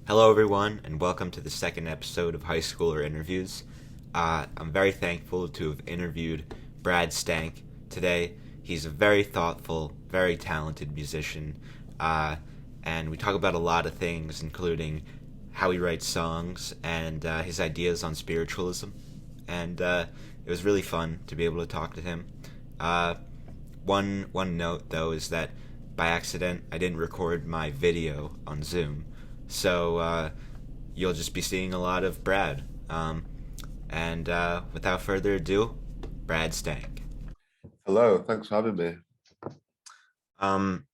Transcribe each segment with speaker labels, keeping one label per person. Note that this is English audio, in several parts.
Speaker 1: Hello, everyone, and welcome to the second episode of High Schooler Interviews. I'm very thankful to have interviewed Brad Stank today. He's a very thoughtful, very talented musician, and we talk about a lot of things, including how he writes songs and his ideas on spiritualism. And it was really fun to be able to talk to him. Uh, one note though is that by accident I didn't record my video on Zoom, so you'll just be seeing a lot of Brad. And without further ado, Brad Stank.
Speaker 2: Hello, thanks for having me.
Speaker 1: Um,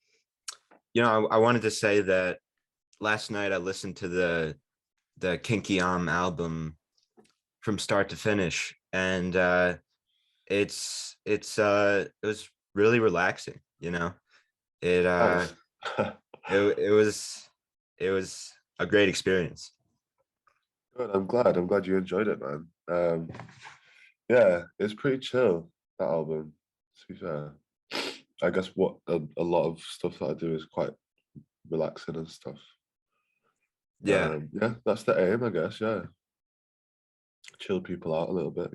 Speaker 1: I wanted to say that last night I listened to the Kinky album from start to finish, and it was really relaxing. It
Speaker 2: Thanks.
Speaker 1: it was it was a great experience.
Speaker 2: Good. I'm glad. I'm glad you enjoyed it, man. Yeah, it's pretty chill, that album. To be fair, I guess what a lot of stuff that I do is quite relaxing and stuff.
Speaker 1: Yeah,
Speaker 2: Yeah, that's the aim, I guess. Yeah, chill people out a little bit.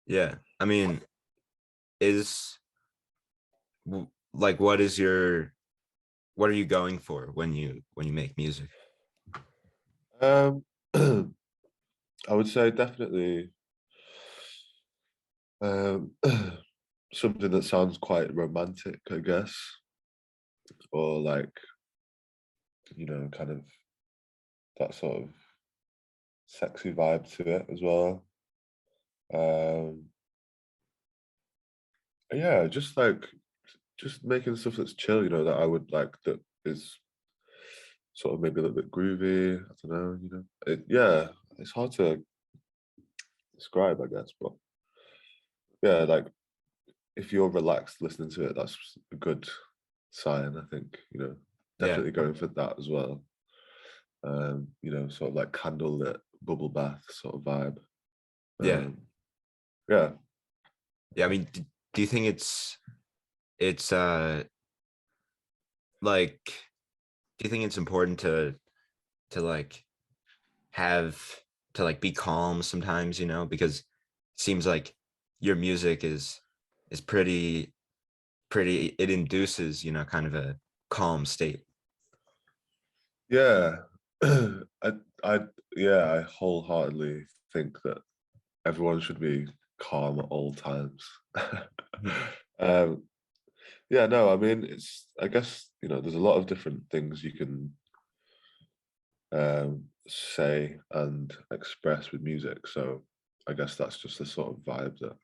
Speaker 1: yeah. I mean, is like what are you going for when you make music?
Speaker 2: Um, I would say definitely um something that sounds quite romantic, I guess, or like kind of that sort of sexy vibe to it as well. Um, yeah, just making stuff that's chill, that I would like that is sort of maybe a little bit groovy. I don't know. Yeah, it's hard to describe, I guess, but yeah, like if you're relaxed listening to it, that's a good sign. I think
Speaker 1: Yeah,
Speaker 2: definitely going for that as well. Sort of like candlelit bubble bath sort of vibe.
Speaker 1: yeah,
Speaker 2: Um, yeah,
Speaker 1: yeah. I mean, do you think it's like do you think it's important to like have to like be calm sometimes, because it seems like your music is pretty it induces, kind of a calm state.
Speaker 2: yeah. I, I, yeah, I wholeheartedly think that everyone should be calm at all times.
Speaker 1: Mhm.
Speaker 2: um, yeah, no, I mean, I guess, there's a lot of different things you can say and express with music. So I guess that's just the sort of vibe that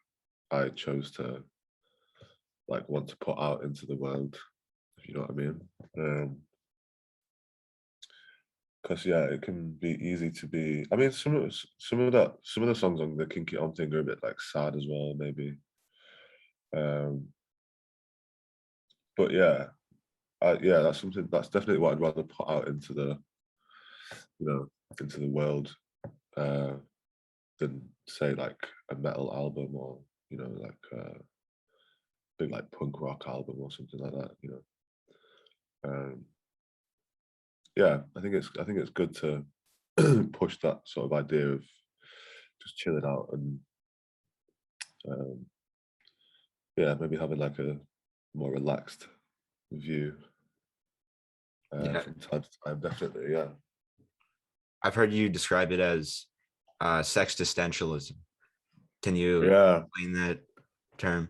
Speaker 2: I chose to like want to put out into the world, if you know what I mean. Because yeah, it can be easy to be. I mean, some of the songs on the Kinky On thing are a bit like sad as well, maybe. Um, but yeah, yeah, that's definitely what I'd rather put out you know, into the world uh, than say like a metal album or like a big like punk rock album or something like that. Um, yeah, I think it's good to push that sort of idea of just chilling out and um, yeah, maybe having like a more relaxed view
Speaker 1: Yeah,
Speaker 2: from time to time. Definitely, yeah.
Speaker 1: I've heard you describe it as sexistentialism. Can you
Speaker 2: Yeah,
Speaker 1: explain that term?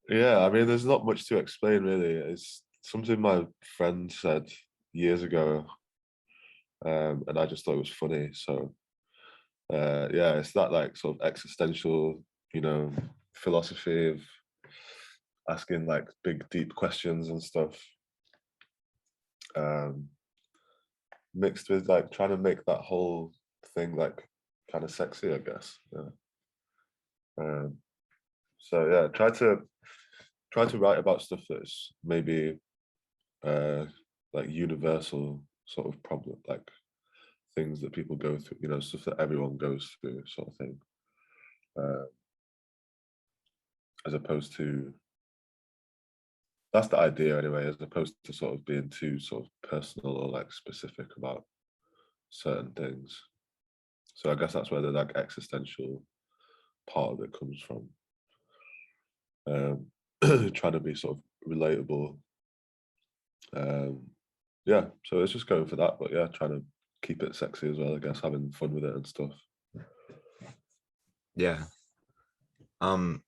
Speaker 2: yeah. I mean, there's not much to explain really. It's something my friend said years ago, and I just thought it was funny. So, yeah, it's that like sort of existential, you know, philosophy of asking like big, deep questions and stuff, um, mixed with like trying to make that whole thing like kind of sexy, I guess. Yeah. Um, so yeah, try to write about stuff that's maybe uh, like universal sort of problem, like things that people go through, stuff that everyone goes through, sort of thing, uh, as opposed to that's the idea anyway, as opposed to sort of being too sort of personal or like specific about certain things. So I guess that's where the like existential part of it comes from. Trying to be sort of relatable. Yeah, so it's just going for that, but yeah, trying to keep it sexy as well, I guess, having fun with it and stuff.
Speaker 1: Yeah. So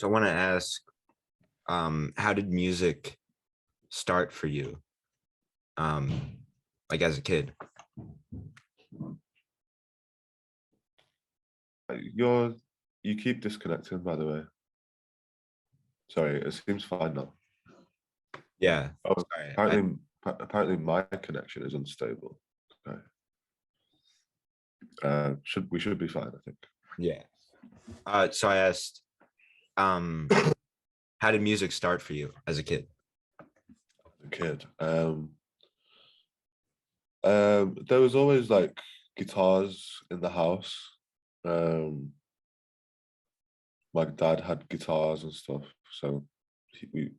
Speaker 1: I want to ask, how did music start for you? Like as a kid?
Speaker 2: You keep disconnecting, by the way. Sorry, it seems fine now.
Speaker 1: Yeah.
Speaker 2: Oh,
Speaker 1: Sorry.
Speaker 2: apparently my connection is unstable. Okay. We should be fine, I think.
Speaker 1: Yeah. So I asked, how did music start for you as a kid?
Speaker 2: A kid. There was always like guitars in the house. My dad had guitars and stuff, so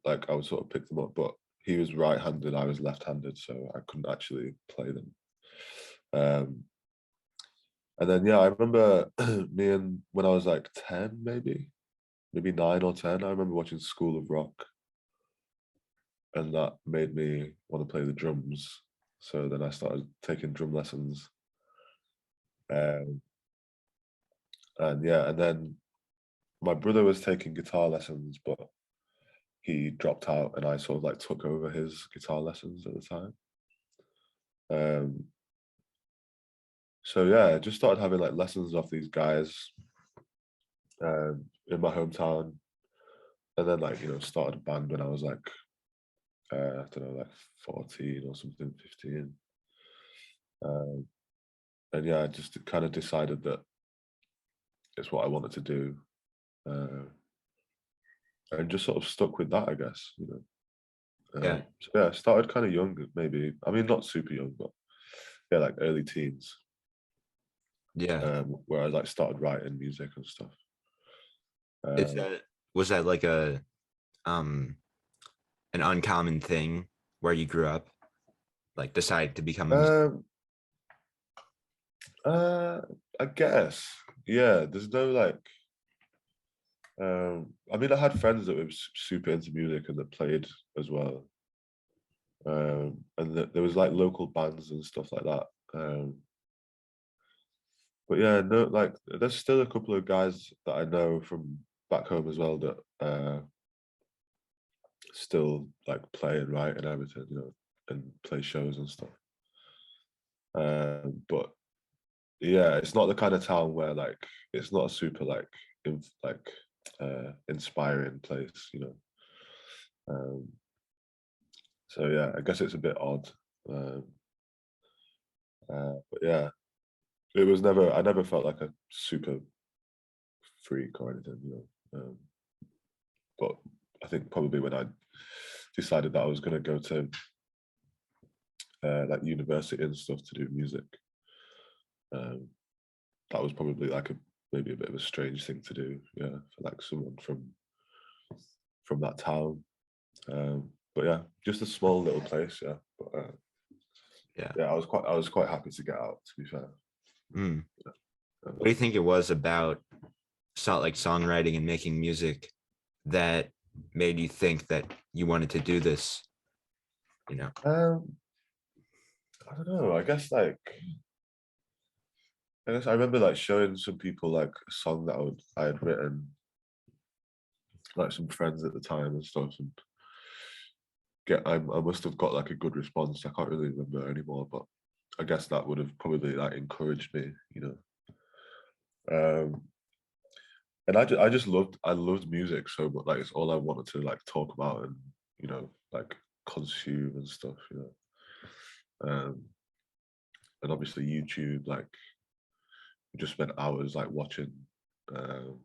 Speaker 2: I would sort of pick them up, but he was right-handed, I was left-handed, so I couldn't actually play them. And then yeah, I remember when I was like 10, maybe 9 or 10, I remember watching School of Rock, and that made me want to play the drums. So then I started taking drum lessons. And yeah, and then my brother was taking guitar lessons, but he dropped out, and I sort of like took over his guitar lessons at the time. So yeah, I just started having like lessons off these guys in my hometown, and then like started a band when I was like I don't know, like 14 or something, 15. And yeah, I just kind of decided that it's what I wanted to do, and just sort of stuck with that, I guess.
Speaker 1: Yeah.
Speaker 2: So yeah, I started kind of young, maybe. I mean, not super young, but yeah, like early teens,
Speaker 1: Yeah.
Speaker 2: where I like started writing music and stuff.
Speaker 1: Is that Was that like a um an uncommon thing where you grew up? Like decide to become a musician?
Speaker 2: Um, I guess, yeah. There's no like. I mean, I had friends that were super into music and that played as well, and there was like local bands and stuff like that. But yeah, no, like there's still a couple of guys that I know from back home as well that still like play and write and everything, and play shows and stuff. But yeah, it's not the kind of town where like it's not a super like inspiring place. Um, so yeah, I guess it's a bit odd. Um, but yeah, it was never. I never felt like a super freak or anything. But I think probably when I decided that I was going to go to like university and stuff to do music, that was probably like maybe a bit of a strange thing to do. Yeah, for like someone from that town. But yeah, just a small little place. Yeah, but
Speaker 1: Yeah.
Speaker 2: yeah, I was quite happy to get out. To be fair.
Speaker 1: Mm.
Speaker 2: Yeah.
Speaker 1: What do you think it was about like songwriting and making music that made you think that you wanted to do this? You know?
Speaker 2: I don't know. I guess I remember like showing some people like a song that I had written, like some friends at the time and stuff, and I must have got like a good response. I can't really remember anymore, but I guess that would have probably like encouraged me. Um, and I loved music so much. Like it's all I wanted to like talk about and like consume and stuff. And obviously YouTube, like we just spent hours like watching um,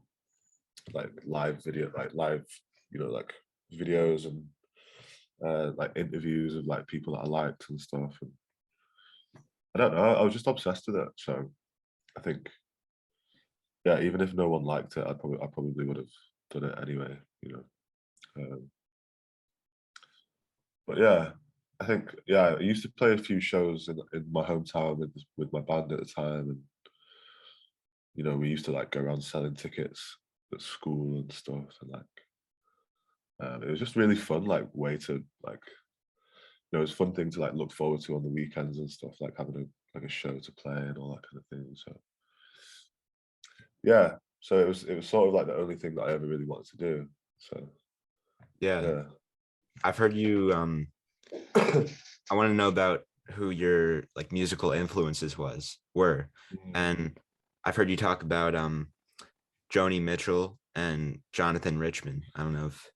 Speaker 2: like live like videos and like interviews of like people that I liked and stuff. And I don't know, I was just obsessed with it. So I think, yeah, even if no one liked it, I probably would have done it anyway. But yeah, I think, yeah, I used to play a few shows in my hometown with my band at the time, and we used to like go around selling tickets at school and stuff, and like it was just really fun, like way to like it was a fun thing to like look forward to on the weekends and stuff, like having a show to play and all that kind of thing. So yeah, so it was sort of like the only thing that I ever really wanted to do. So
Speaker 1: Yeah,
Speaker 2: yeah.
Speaker 1: I've heard you. I want to know about who your like musical influences were,
Speaker 2: Mm.
Speaker 1: and I've heard you talk about Joni Mitchell and Jonathan Richman. I don't know if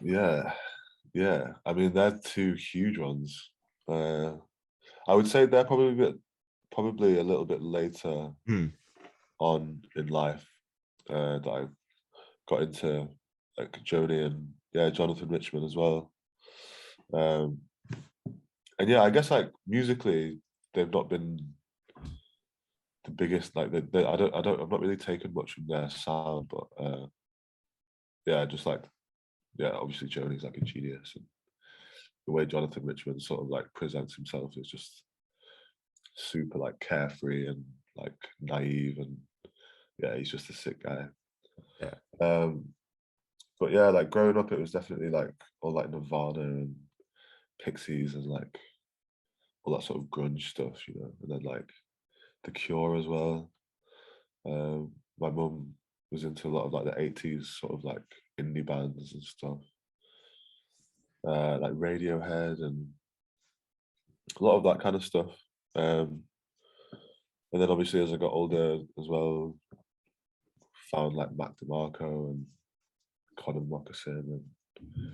Speaker 2: Yeah, yeah. I mean, they're two huge ones. Uh, I would say they're probably a little bit later
Speaker 1: hmm,
Speaker 2: on in life that I got into like Joni and yeah, Jonathan Richman as well. Um, and yeah, I guess like musically, they've not been the biggest. Like I'm not really taken much from their sound, but yeah, just like yeah, obviously Joni's like a genius, and the way Jonathan Richman sort of like presents himself is just super like carefree and like naive, and yeah, he's just a sick guy.
Speaker 1: yeah,
Speaker 2: Um, but yeah, like growing up, it was definitely like all like Nirvana and Pixies and like all that sort of grunge stuff, and then like The Cure as well. My mum was into a lot of like the 80s sort of like indie bands and stuff, like Radiohead and a lot of that kind of stuff. Um, and then obviously as I got older as well, found like Mac DeMarco and Conor Moccasin and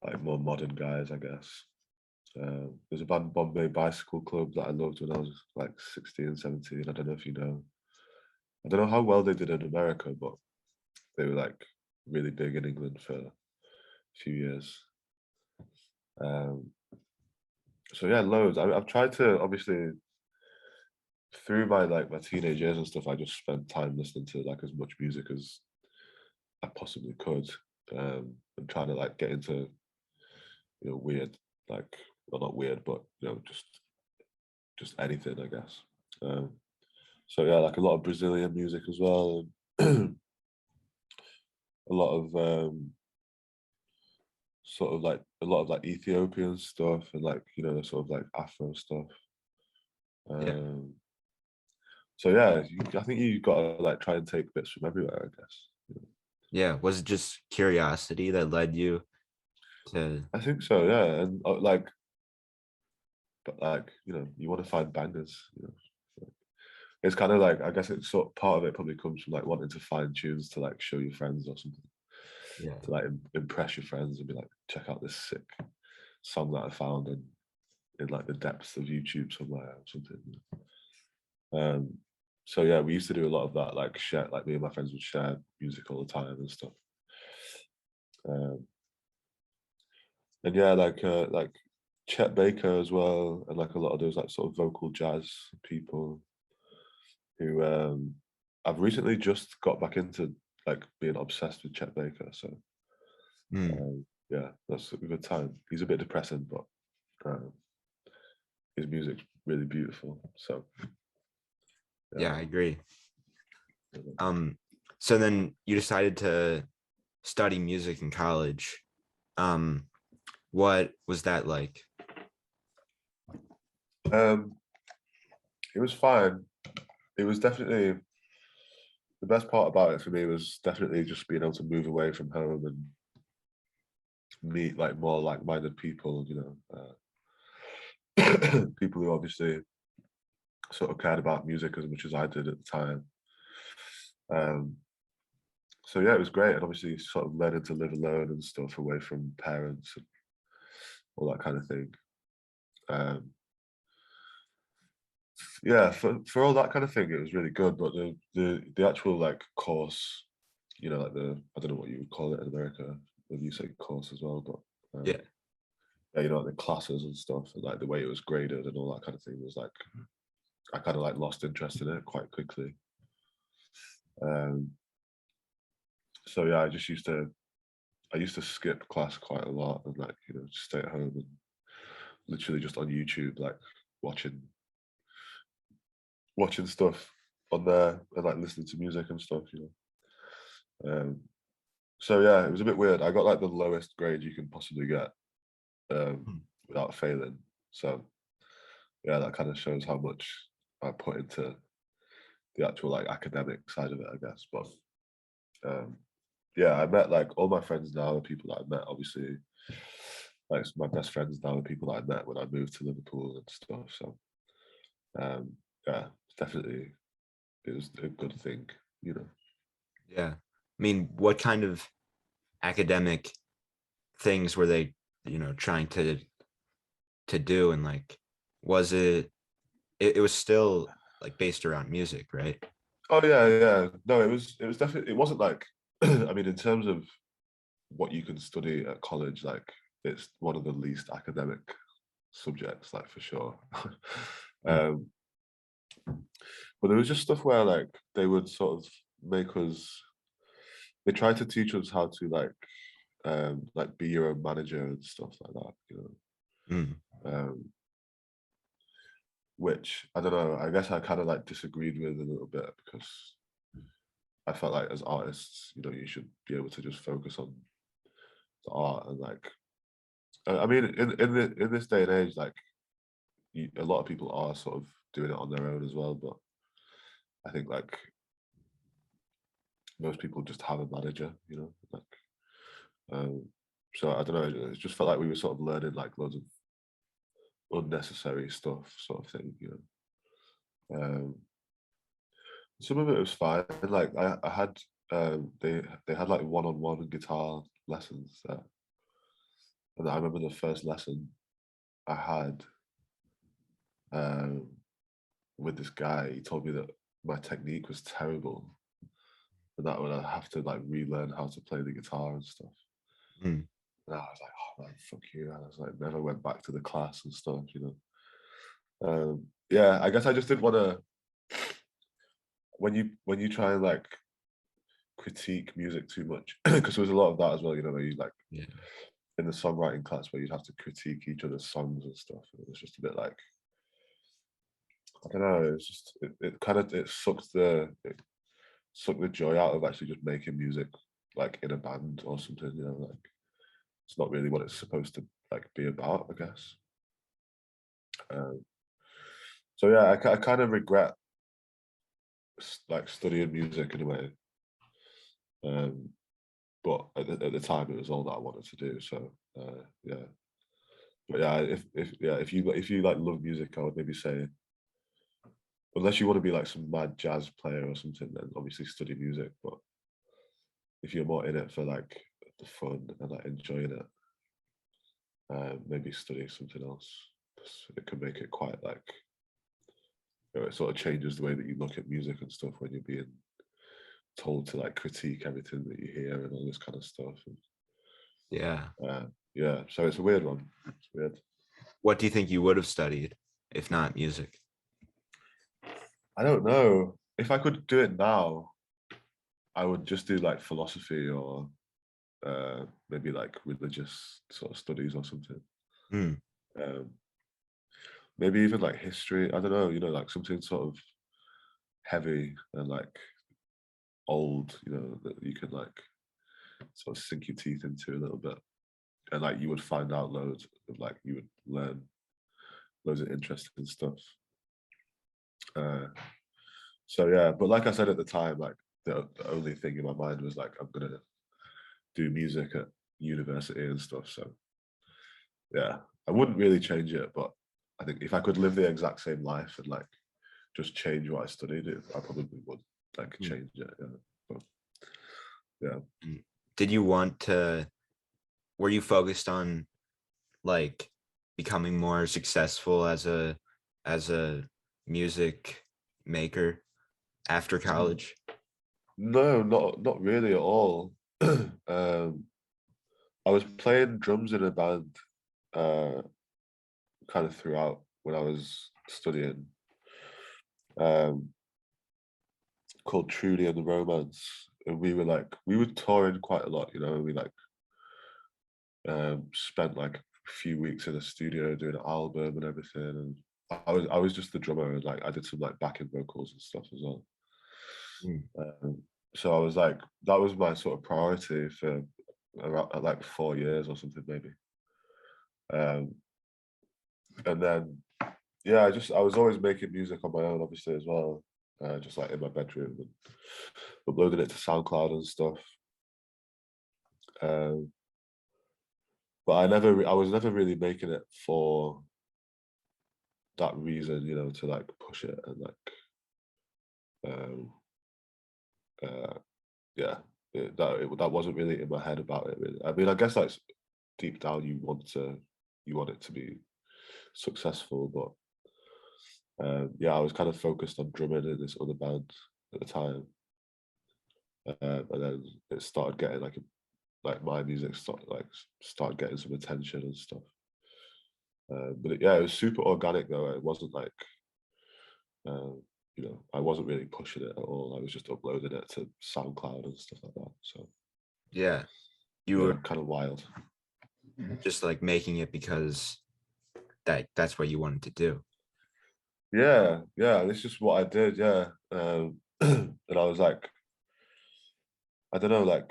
Speaker 2: like more modern guys, I guess. There's a band, Bombay Bicycle Club, that I loved when I was like 16, 17. I don't know if you know. I don't know how well they did in America, but they were like really big in England for a few years. Um, so yeah, loads. I've tried to obviously through my teenage years and stuff. I just spent time listening to like as much music as I possibly could, and trying to like get into weird, like, well, not weird, but just anything, I guess. Um, so yeah, like a lot of Brazilian music as well, and a lot of sort of like a lot of like Ethiopian stuff, and like the sort of like Afro stuff.
Speaker 1: yeah,
Speaker 2: Um, so yeah, I think you got to like try and take bits from everywhere, I guess.
Speaker 1: yeah. Was it just curiosity that led you to?
Speaker 2: I think so, yeah, and like, but like you want to find bangers. It's kind of like, I guess it's sort of part of it probably comes from like wanting to find tunes to like show your friends or something,
Speaker 1: Yeah,
Speaker 2: to like impress your friends and be like, check out this sick song that I found in like the depths of YouTube somewhere or something. Um, so yeah, we used to do a lot of that, like share, like me and my friends would share music all the time and stuff. Um, and yeah, like Chet Baker as well, and like a lot of those like sort of vocal jazz people who I've recently just got back into like being obsessed with Chet Baker. So
Speaker 1: hmm,
Speaker 2: yeah, that's a good time. He's a bit depressing, but um, his music's really beautiful. So
Speaker 1: yeah, I
Speaker 2: yeah.
Speaker 1: agree. So then you decided to study music in college. Um, what was that like?
Speaker 2: Um, it was fine. It was definitely the best part about it for me was definitely just being able to move away from home and meet like more like-minded people. People who obviously sort of cared about music as much as I did at the time. Um, so yeah, it was great, and obviously sort of learning to live alone and stuff away from parents and all that kind of thing. Um, yeah, for all that kind of thing, it was really good. But the actual like course, like the I don't know what you would call it in America, whether you say course as well, but
Speaker 1: Yeah,
Speaker 2: yeah, like the classes and stuff, and like the way it was graded and all that kind of thing was like I kind of like lost interest in it quite quickly. Um, so yeah, I used to skip class quite a lot and like just stay at home and literally just on YouTube, like watching stuff on there and like listening to music and stuff, you know. So yeah, it was a bit weird. I got like the lowest grade you can possibly get without failing. So yeah, that kind of shows how much I put into the actual like academic side of it, I guess. But yeah, I met like all my friends now are people that I met, obviously. Like my best friends now are people that I met when I moved to Liverpool and stuff. So yeah, definitely it was a good thing, you know.
Speaker 1: Yeah. I mean, what kind of academic things were they, trying to do? And like, was it was still like based around music, right?
Speaker 2: Oh yeah, yeah. No, it was definitely, it wasn't like I mean, in terms of what you can study at college, like it's one of the least academic subjects, like for sure.
Speaker 1: Mm.
Speaker 2: um but there was just stuff where like they would sort of make us, they tried to teach us how to like be your own manager and stuff like that, you
Speaker 1: Mm.
Speaker 2: know. Which I don't know, I guess I kind of like disagreed with a little bit, because I felt like as artists, you know, you should be able to just focus on the art and like I mean in this day and age, like a lot of people are sort of doing it on their own as well, but I think like most people just have a manager, you know, like so I don't know, it just felt like we were sort of learning like loads of unnecessary stuff, sort of thing, you know. Some of it was fine. Like I had they had like one-on-one guitar lessons there. And I remember the first lesson I had um, with this guy. He told me that my technique was terrible, and that would I have to like relearn how to play the guitar and stuff.
Speaker 1: Mm.
Speaker 2: And I was like, oh man, fuck you. And I was like, never went back to the class and stuff, you know. Yeah, I guess I just didn't want to. When you try and like critique music too much, because there was a lot of that as well, you know, where you like
Speaker 1: Yeah.
Speaker 2: in the songwriting class where you'd have to critique each other's songs and stuff. And it was just a bit like, I don't know. It's just it kind of it sucked the joy out of actually just making music like in a band or something. You know, like it's not really what it's supposed to like be about, I guess. Um, so yeah, I kind of regret like studying music in a way. Um, but at the time, it was all that I wanted to do. So yeah, but yeah, if you like love music, I would maybe say, unless you want to be like some mad jazz player or something, then obviously study music. But if you're more in it for like the fun and like enjoying it, maybe study something else. It can make it quite like, you know, it sort of changes the way that you look at music and stuff when you're being told to like critique everything that you hear and all this kind of stuff. And,
Speaker 1: Yeah.
Speaker 2: yeah, so it's a weird one. It's weird.
Speaker 1: What do you think you would have studied if not music?
Speaker 2: I don't know. If I could do it now, I would just do like philosophy or maybe like religious sort of studies or something.
Speaker 1: Mm.
Speaker 2: Um, maybe even like history. I don't know, you know, like something sort of heavy and like old, you know, that you can like sort of sink your teeth into a little bit. And like you would find out loads of like you would learn loads of interesting stuff. Uh, so yeah, but like I said at the time, like the only thing in my mind was like I'm gonna do music at university and stuff. So yeah, I wouldn't really change it, but I think if I could live the exact same life and like just change what I studied, I probably would like
Speaker 1: Mm.
Speaker 2: change it. Yeah, but yeah.
Speaker 1: Mm. Did you want to, were you focused on like becoming more successful as a music maker after college?
Speaker 2: No, not really at all. um, I was playing drums in a band uh, kind of throughout when I was studying, um, called Truly and the Romance, and we were touring quite a lot, you know. And we like spent like few weeks in a studio doing an album and everything, and I was just the drummer, and like I did some like backing vocals and stuff as well.
Speaker 1: Mm.
Speaker 2: So I was like, that was my sort of priority for around like 4 years or something maybe. And then yeah, I was always making music on my own, obviously as well, just like in my bedroom and uploading it to SoundCloud and stuff. But I was never really making it for that reason, you know, to like push it and like, uh, yeah, that wasn't really in my head about it. Really, I mean, I guess that's deep down you want it to be successful, but yeah, I was kind of focused on drumming in this other band at the time, and then it started getting like my music started getting some attention and stuff. But yeah, it was super organic though. It wasn't like you know, I wasn't really pushing it at all. I was just uploading it to SoundCloud and stuff like that. So
Speaker 1: Yeah, you
Speaker 2: yeah,
Speaker 1: were
Speaker 2: kind of wild.
Speaker 1: just like making it because that's what you wanted to do.
Speaker 2: Yeah, yeah, this is what I did. Yeah, and I was like, I don't know, like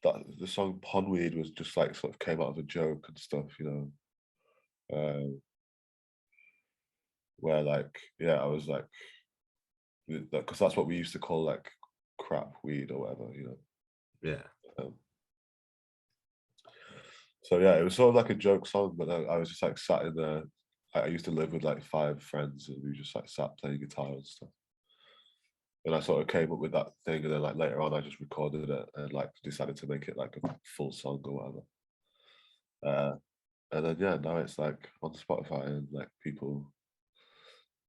Speaker 2: that the song Pondweed was just like sort of came out of a joke and stuff, you know, where like yeah, I was like, because that's what we used to call like crap weed or whatever, you know.
Speaker 1: Yeah.
Speaker 2: Um, so yeah, it was sort of like a joke song, but I was just like sat in there. I used to live with like 5 friends, and we just like sat playing guitar and stuff. And I sort of came up with that thing, and then like later on, I just recorded it and like decided to make it like a full song or whatever. And then yeah, now it's like on Spotify and like people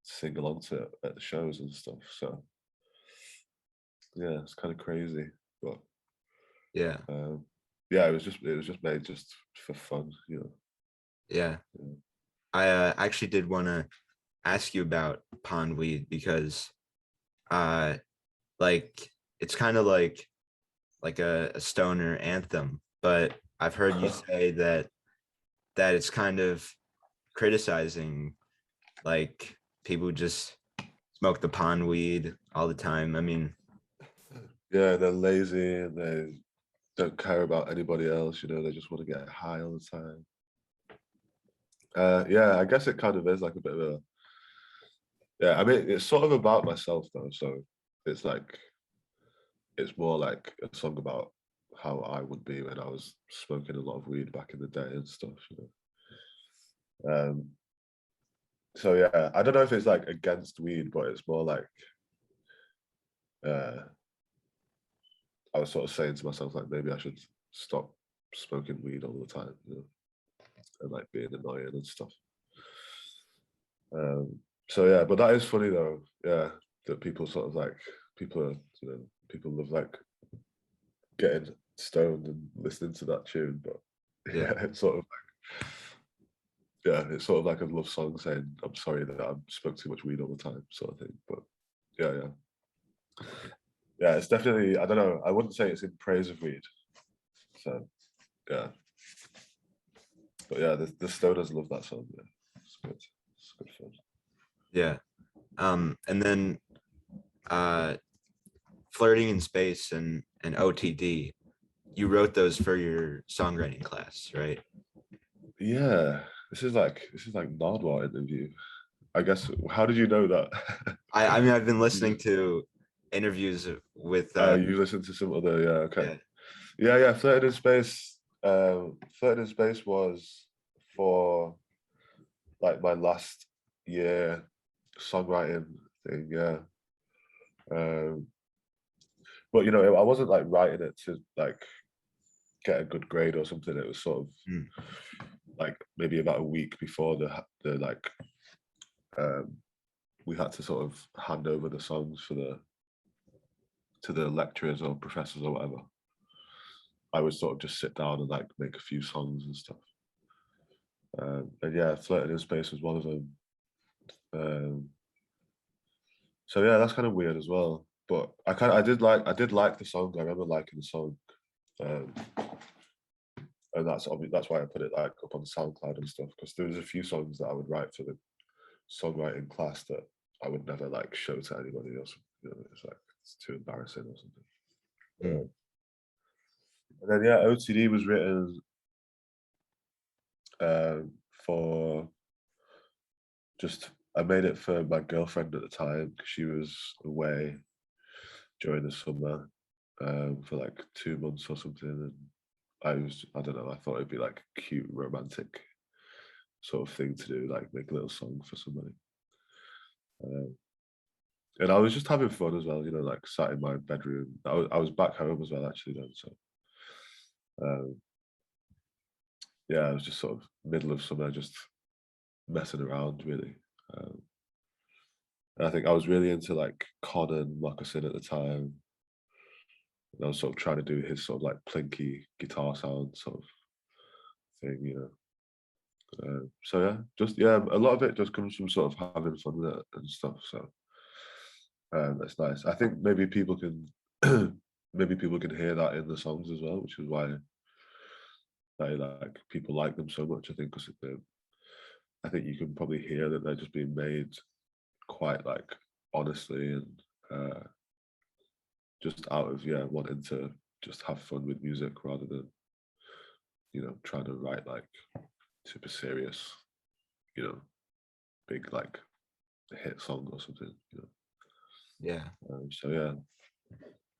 Speaker 2: sing along to it at the shows and stuff. So yeah, it's kind of crazy, but
Speaker 1: Yeah.
Speaker 2: yeah, it was just made just for fun, you know.
Speaker 1: Yeah.
Speaker 2: Yeah.
Speaker 1: I actually did want to ask you about pondweed because uh like it's kind of like a stoner anthem, but I've heard you say that it's kind of criticizing like people who just smoke the pond weed all the time. I mean,
Speaker 2: Yeah, they're lazy and they don't care about anybody else, you know, they just want to get high all the time. Yeah, I guess it kind of is like a bit of a yeah, I mean it's sort of about myself though, so it's like it's more like a song about how I would be when I was smoking a lot of weed back in the day and stuff, you know. So yeah, I don't know if it's like against weed, but it's more like uh I was sort of saying to myself like maybe I should stop smoking weed all the time, you know, and like being annoying and stuff. So yeah, but that is funny though, yeah, that people sort of like people are, you know, people love like getting stoned and listening to that tune, but
Speaker 1: yeah,
Speaker 2: yeah, it's sort of yeah, it's sort of like a love song saying I'm sorry that I smoke too much weed all the time, sort of thing. But yeah, yeah, it's definitely I don't know. I wouldn't say it's in praise of weed. So yeah, but yeah, the stoners love that song. Yeah, it's good. It's good fun.
Speaker 1: yeah. And then uh, flirting in space and OTD. You wrote those for your songwriting class, right?
Speaker 2: Yeah, this is like Nardwar interview. I guess. How did you know that?
Speaker 1: I mean I've been
Speaker 2: Did you
Speaker 1: listening
Speaker 2: just?
Speaker 1: to interviews with
Speaker 2: You listened to some other. Yeah. Okay.
Speaker 1: yeah,
Speaker 2: Yeah. Yeah. Flirted in space. Flirted in space was for like my last year songwriting thing. Yeah. Um, but you know, I wasn't like writing it to like get a good grade or something. It was sort of
Speaker 1: mm,
Speaker 2: like maybe about a week before the like um, we had to sort of hand over the songs for the to the lecturers or professors or whatever. I would sort of just sit down and like make a few songs and stuff. And yeah, Flirting in Space was one of them. Um, so yeah, that's kind of weird as well. But I did like the song. I remember liking the song. Um, and that's why I put it like up on SoundCloud and stuff, because there was a few songs that I would write for the songwriting class that I would never like show to anybody else. You know, it's like it's too embarrassing or something.
Speaker 1: Mm.
Speaker 2: And then yeah, OTD was written for just I made it for my girlfriend at the time because she was away during the summer for like 2 months or something, and I don't know, I thought it'd be like a cute romantic sort of thing to do, like make a little song for somebody. And I was just having fun as well, you know, like sat in my bedroom. I was back home as well actually then, so um, yeah, I was just sort of middle of summer, just messing around really. Um, and I think I was really into like Con and Moccasin at the time. And I was sort of trying to do his sort of like plinky guitar sound sort of thing, you know. So yeah, just yeah, a lot of it just comes from sort of having fun with it and stuff. So that's nice. I think maybe people can maybe people can hear that in the songs as well, which is why they like people like them so much. I think because I think you can probably hear that they're just being made quite like honestly and just out of wanting to just have fun with music rather than trying to write like super serious, big like hit song or something.
Speaker 1: Yeah.
Speaker 2: So yeah.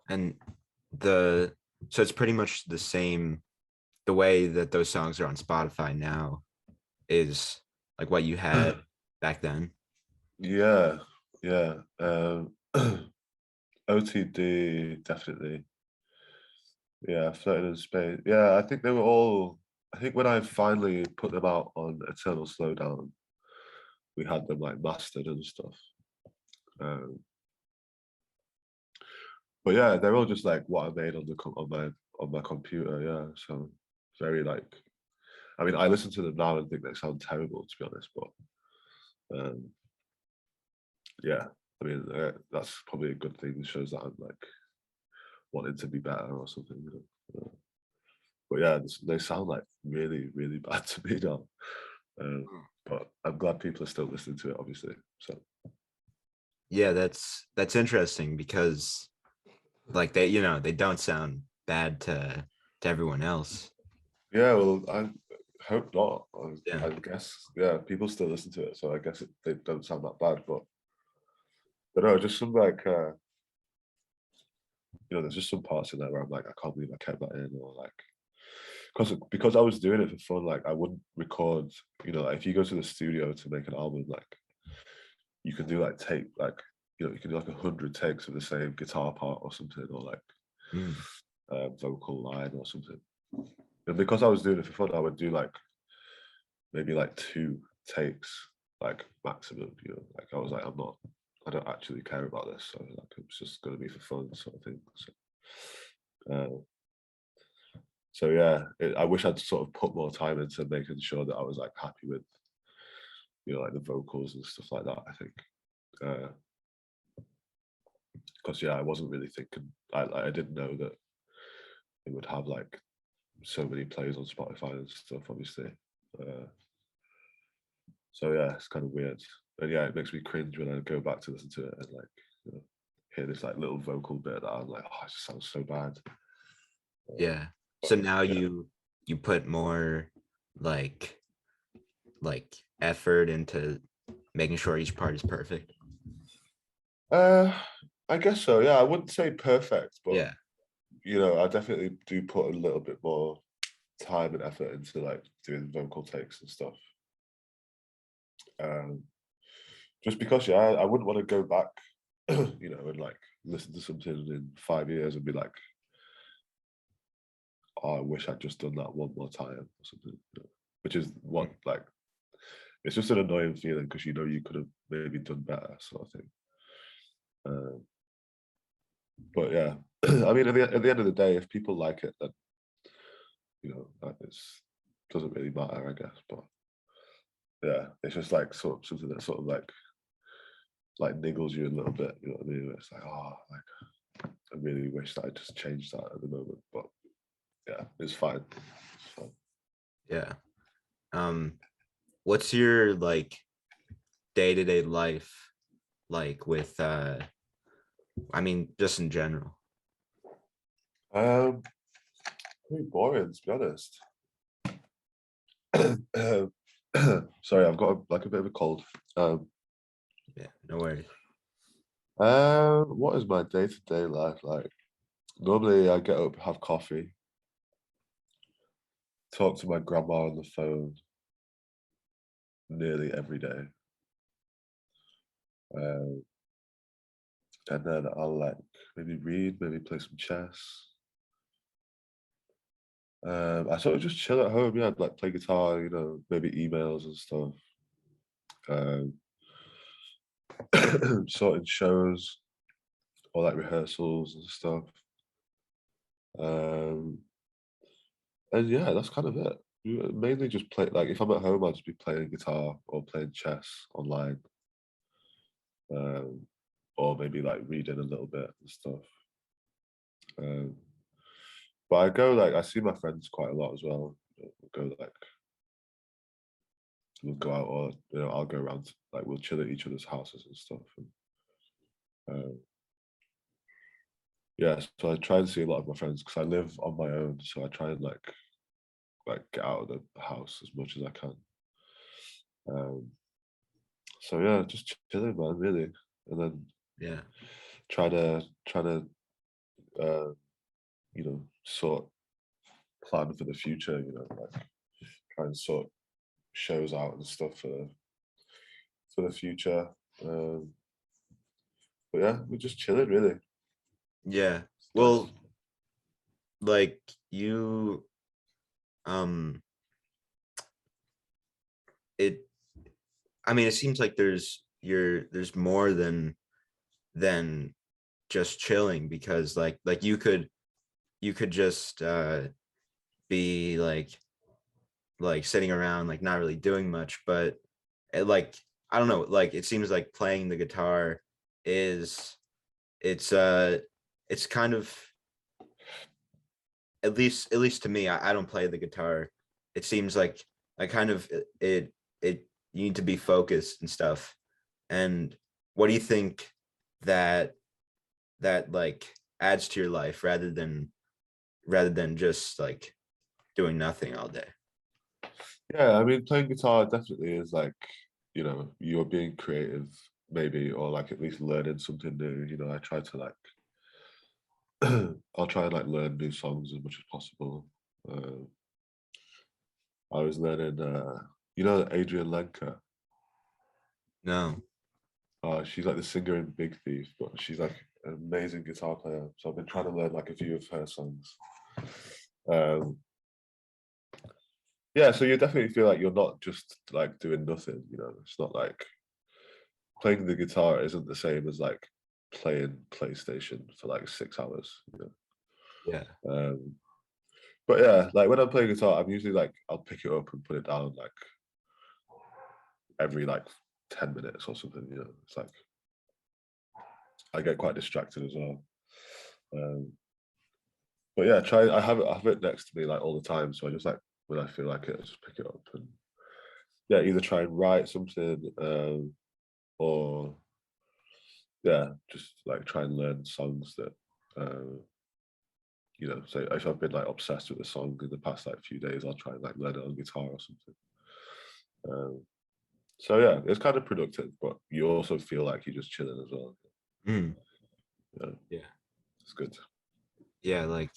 Speaker 1: And so it's pretty much the same. The way that those songs are on Spotify now is like what you had back then.
Speaker 2: Yeah, yeah. OTD definitely. Yeah, Flirting in Space. Yeah, I think they were all. I think when I finally put them out on Eternal Slowdown, we had them like mastered and stuff. Um, but yeah, they're all just like what I made on my computer. Yeah, so very like. I mean, I listen to them now and think they sound terrible, to be honest. But yeah, I mean, that's probably a good thing. It shows that I'm like wanting to be better or something. But yeah, they sound like really, really bad to me now. But I'm glad people are still listening to it, obviously. So
Speaker 1: Yeah, that's interesting because like they don't sound bad to everyone else.
Speaker 2: yeah, well, I hope not.
Speaker 1: Yeah.
Speaker 2: I guess yeah, people still listen to it, so I guess they don't sound that bad. But no, just some like there's just some parts in there where I'm like, I can't believe I kept that in, or like because I was doing it for fun. Like I wouldn't record. Like, if you go to the studio to make an album, like you can do like you can do like 100 takes of the same guitar part or something, or like
Speaker 1: Mm.
Speaker 2: vocal line or something. And because I was doing it for fun, I would do like maybe like 2 takes, like maximum. Like I was like, I don't actually care about this, so like it's just going to be for fun, sort of thing. So yeah, I wish I'd sort of put more time into making sure that I was like happy with, like the vocals and stuff like that. I think because yeah, I wasn't really thinking. I didn't know that it would have like so many plays on Spotify and stuff, obviously. So yeah, it's kind of weird. And yeah, it makes me cringe when I go back to listen to it and like hear this like little vocal bit that I'm like, oh, it just sounds so bad.
Speaker 1: Yeah.
Speaker 2: But
Speaker 1: So now
Speaker 2: yeah.
Speaker 1: you put more like like effort into making sure each part is perfect.
Speaker 2: I guess so. Yeah, I wouldn't say perfect, but
Speaker 1: Yeah.
Speaker 2: I definitely do put a little bit more time and effort into like doing vocal takes and stuff. Um, just because, yeah, I wouldn't want to go back, and like listen to something in 5 years and be like, oh, I wish I'd just done that one more time or something. Which is what like it's just an annoying feeling because you could have maybe done better, sort of thing. But yeah, I mean, at the end of the day, if people like it, then that doesn't really matter, I guess. But yeah, it's just like sort of something that sort of like niggles you a little bit. You know what I mean? It's like, oh, like I really wish that I just changed that at the moment. But yeah, it's fine. It's fine.
Speaker 1: Yeah. What's your like day-to-day life like with I mean just in general?
Speaker 2: Um, Pretty boring to be honest. Sorry, I've got like a bit of a cold. Um,
Speaker 1: Yeah, no worries.
Speaker 2: what is my day-to-day life like? Normally, I get up, have coffee, talk to my grandma on the phone nearly every day, um, and then I'll like maybe read, maybe play some chess. I sort of just chill at home. Yeah, I'd like play guitar, maybe emails and stuff. Um, sorting shows or like rehearsals and stuff. Um, and yeah, that's kind of it. Mainly just play, like if I'm at home, I'll just be playing guitar or playing chess online, um, or maybe like reading a little bit and stuff. Um, but I see my friends quite a lot as well. We'll go like we'll go out, or I'll go around, like we'll chill at each other's houses and stuff. And, um, yeah, so I try and see a lot of my friends because I live on my own, so I try and like get out of the house as much as I can. Um, so yeah, just chilling, man, really, and then
Speaker 1: Yeah.
Speaker 2: try to uh, sort plan for the future. Like try and sort shows out and stuff for the future. Um, but yeah, we're just chilling, really.
Speaker 1: Yeah.
Speaker 2: It's
Speaker 1: Well,
Speaker 2: nice.
Speaker 1: like you um it I mean it seems like there's more than just chilling because like you could just be like sitting around like not really doing much, but like I don't know, like it seems like playing the guitar is it's it's kind of, at least to me, I don't play the guitar. It seems like I kind of it you need to be focused and stuff. And what do you think that like adds to your life rather than just like doing nothing all day?
Speaker 2: Yeah, I mean, playing guitar definitely is like, you're being creative, maybe, or like at least learning something new. I try to like, I'll try and like learn new songs as much as possible. Uh, I was learning, Adrian Lenker.
Speaker 1: No.
Speaker 2: She's like the singer in Big Thief, but she's like an amazing guitar player. So I've been trying to learn like a few of her songs. Um, yeah, so you definitely feel like you're not just like doing nothing. It's not like playing the guitar isn't the same as like playing PlayStation for like 6 hours.
Speaker 1: Yeah.
Speaker 2: Um, but yeah, like when I'm playing guitar, I'm usually like I'll pick it up and put it down like every like 10 minutes or something. It's like I get quite distracted as well. Um, but yeah, try. I have it next to me like all the time, so I just like when I feel like it, I just pick it up and yeah, either try and write something, or yeah, just like try and learn songs that so if I've been like obsessed with a song in the past like few days, I'll try and like learn it on guitar or something. Um, so yeah, it's kind of productive, but you also feel like you're just chilling as well.
Speaker 1: Mm.
Speaker 2: Yeah,
Speaker 1: Yeah.
Speaker 2: it's good.
Speaker 1: Yeah, like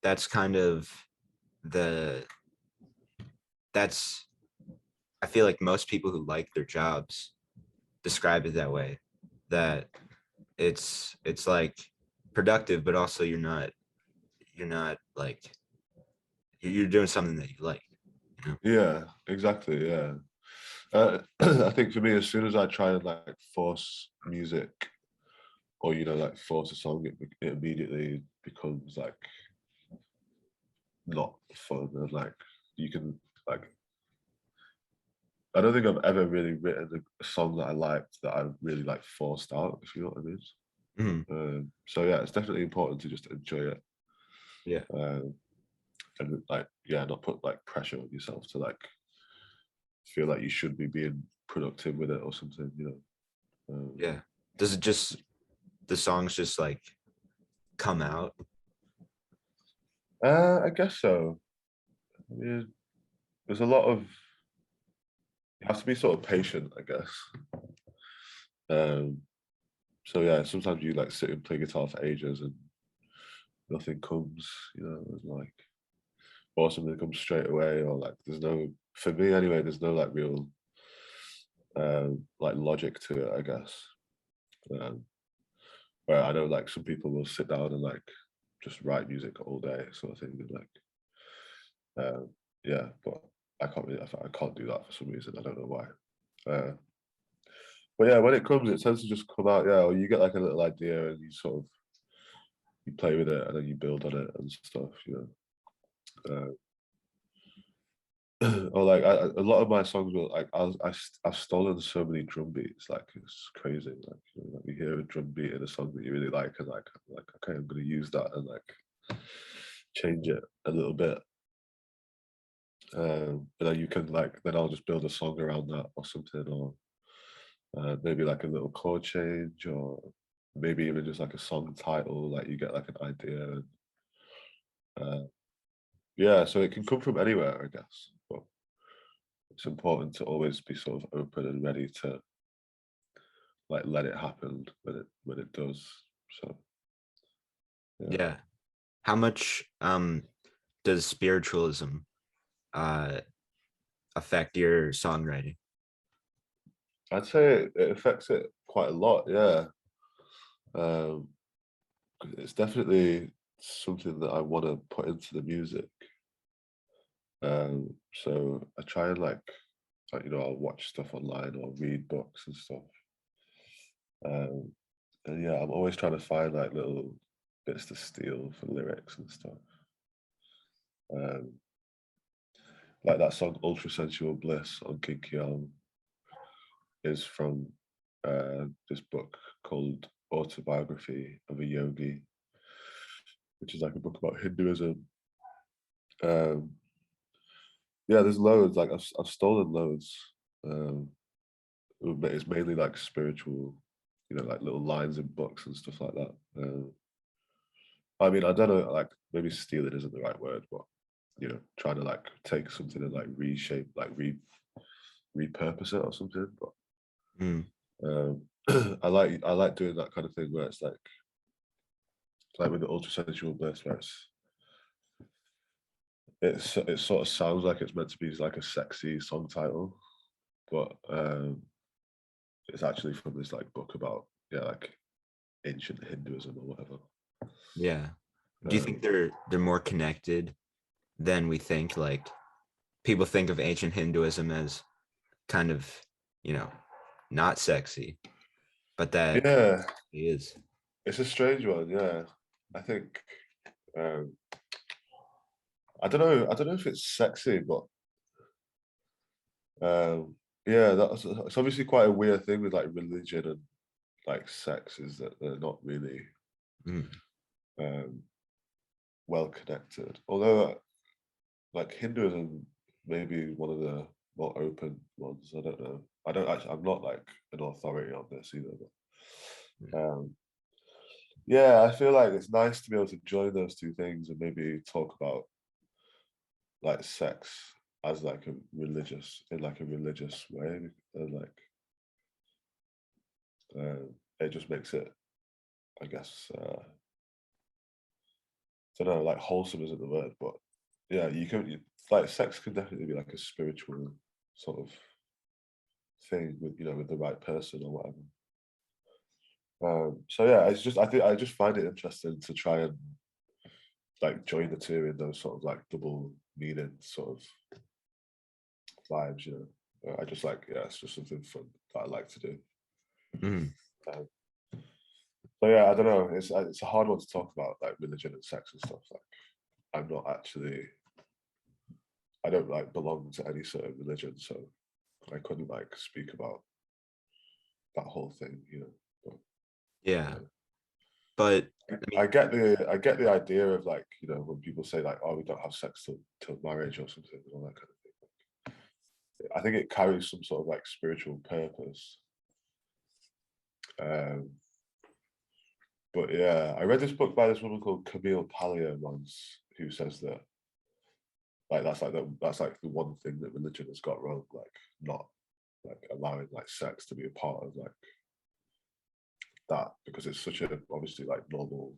Speaker 1: that's kind of the that's I feel like most people who like their jobs describe it that way, that it's like productive, but also you're not like you're doing something that you like.
Speaker 2: Yeah, exactly. Yeah, I think for me, as soon as I try and like force music or like force a song, it immediately becomes like not fun and like you can like I don't think I've ever really written a song that I liked that I really like forced out, if you know what I mean.
Speaker 1: Mhm.
Speaker 2: So yeah, it's definitely important to just enjoy it.
Speaker 1: Yeah.
Speaker 2: Um, and like not put like pressure on yourself to like feel like you should be being productive with it or something,
Speaker 1: Yeah. Does it just the songs just like come out?
Speaker 2: I guess so. I mean, there's a lot of you have to be sort of patient, I guess. So yeah, sometimes you like sit and play guitar for ages and nothing comes, and, like, or something comes straight away, or like there's no, for me anyway, there's no like real like logic to it, I guess. Um, where I know like some people will sit down and like just write music all day, sort of thing, and like yeah, but I can't do that for some reason. I don't know why. But yeah, when it comes, it tends to just come out. Yeah, or you get like a little idea and you sort of you play with it and then you build on it and stuff. Or like a lot of my songs were like I've stolen so many drum beats, like it's crazy. Like, like you hear a drum beat in a song that you really like, and like okay, I'm gonna use that and like change it a little bit. And then you can like then I'll just build a song around that or something, or maybe like a little chord change, or maybe even just like a song title. Like you get like an idea. And, yeah, so it can come from anywhere, I guess. But it's important to always be sort of open and ready to like let it happen when it does. So yeah,
Speaker 1: Yeah. How much does spiritualism uh affect your songwriting?
Speaker 2: I'd say it affects it quite a lot. Yeah, um, it's definitely something that I want to put into the music. So I try and like I'll watch stuff online or read books and stuff. Um, and yeah, I'm always trying to find like little bits to steal for lyrics and stuff. Um, like that song "Ultra Sensual Bliss" on Kinky is from this book called Autobiography of a Yogi, which is like a book about Hinduism. Um, yeah, there's loads. Like I've stolen loads. Um, but it's mainly like spiritual, like little lines in books and stuff like that. I mean, I don't know, like maybe steal it isn't the right word, but trying to like take something and like reshape, like repurpose it or something. But
Speaker 1: Mm,
Speaker 2: I like doing that kind of thing where it's like with the ultra sensual bliss, where it sort of sounds like it's meant to be like a sexy song title, but it's actually from this like book about like ancient Hinduism or whatever.
Speaker 1: yeah. Do you think
Speaker 2: Um,
Speaker 1: they're more connected than we think? Like people think of ancient Hinduism as kind of, you know, not sexy, but that
Speaker 2: yeah,
Speaker 1: is.
Speaker 2: it's a strange one. Yeah, I think um, I don't know. I don't know if it's sexy, but yeah, it's obviously quite a weird thing with like religion and like sex is that they're not really
Speaker 1: Mm,
Speaker 2: um, well connected. Although like Hinduism may be one of the more open ones. I don't know. I don't actually. I'm not like an authority on this either. But, yeah, I feel like it's nice to be able to join those two things and maybe talk about like sex as like a religious way, and like it just makes it, I guess, don't know, like wholesome isn't the word, but yeah, like sex can definitely be like a spiritual sort of thing with with the right person or whatever. So yeah, it's just I just find it interesting to try and like join the two in those sort of like double meaning sort of vibes. I just like it's just something fun that I like to do.
Speaker 1: mm,
Speaker 2: Um, so yeah, I don't know. It's a hard one to talk about like religion and sex and stuff. Like I'm not actually I don't like belong to any sort of religion, so I couldn't like speak about that whole thing. But,
Speaker 1: yeah.
Speaker 2: uh,
Speaker 1: But mean,
Speaker 2: I get the idea of like, you know, when people say like, oh, we don't have sex till marriage or something and all that kind of thing. I think it carries some sort of like spiritual purpose. Um, but yeah, I read this book by this woman called Camille Paglia once, who says that like that's like the one thing that religion has got wrong, like not like allowing like sex to be a part of like that, because it's such a obviously like normal,